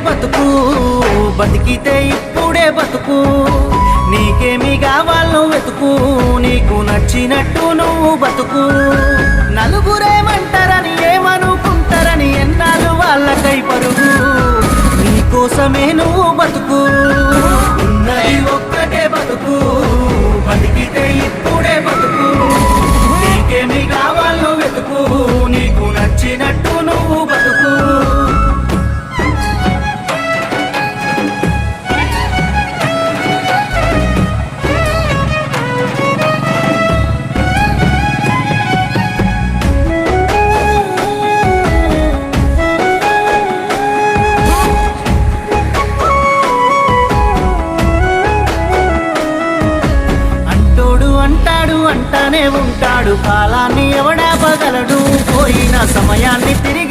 బతుకు, బతికితే ఇప్పుడే బతుకు. నీకేమి కావాలో వెతుకు, నీకు నచ్చినట్టు నువ్వు బతుకు. నలుగురేమంటారని ఏమనుకుంటారని ఎన్నాళ్ళు వాళ్ళకై పరుగు. నీకోసమే నువ్వు బతుకు, ఉన్నది ఒక్కటే బతుకు. బతికితే ఇప్పుడే బతుకు. నీకేమి కావాలో వెతుకు, నీకు నచ్చినట్టు నువ్వు బతుకు. అంటాడు అంటానే ఉంటాడు, కాలాన్ని ఎవడాపగలడు. పోయిన సమయాన్ని తిరిగి